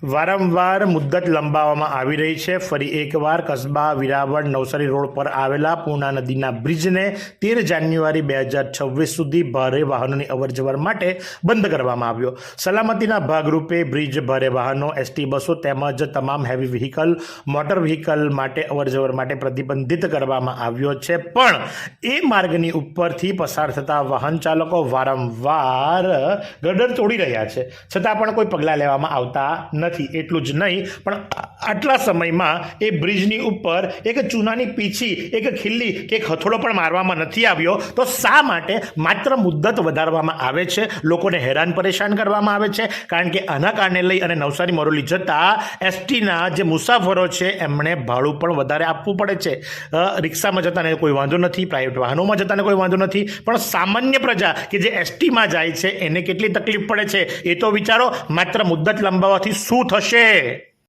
વારંવાર મુદ્દત લંબાવવામાં આવી રહી છે। ફરી એકવાર કસ્બા વિરાવળ નવસારી રોડ પર આવેલા પૂર્ણા નદીના બ્રિજને 13 જાન્યુઆરી 2026 સુધી ભારે વાહનોની અવરજવર માટે બંધ કરવામાં આવ્યો। સલામતીના ભાગરૂપે બ્રિજ ભારે વાહનો, એસટી બસો તેમજ તમામ હેવી વ્હીકલ, મોટર વ્હીકલ માટે અવરજવર માટે પ્રતિબંધિત કરવામાં આવ્યો છે। પણ એ માર્ગની ઉપરથી પસાર થતા વાહન ચાલકો વારંવાર ગટર તોડી રહ્યા છે, છતાં પણ કોઈ પગલાં લેવામાં આવતા નથી। એટલું જ નહીં, પણ આટલા સમયમાં એ બ્રિજની ઉપર એક ચૂનાની પીછી, એક ખીલ્લી કે એક હથોડો પણ મારવામાં નથી આવ્યો। તો શા માટે માત્ર મુદ્દત વધારવામાં આવે છે, લોકોને હેરાન પરેશાન કરવામાં આવે છે? કારણ કે આના કારણે લઈ અને નવસારી મોરલી જતા એસટીના જે મુસાફરો છે એમણે ભાડું પણ વધારે આપવું પડે છે। રિક્ષામાં જતાને કોઈ વાંધો નથી, પ્રાઇવેટ વાહનોમાં જતાને કોઈ વાંધો નથી, પણ સામાન્ય પ્રજા કે જે એસટીમાં જાય છે એને કેટલી તકલીફ પડે છે એ તો વિચારો। માત્ર મુદ્દત લંબાવવાથી શું થશે?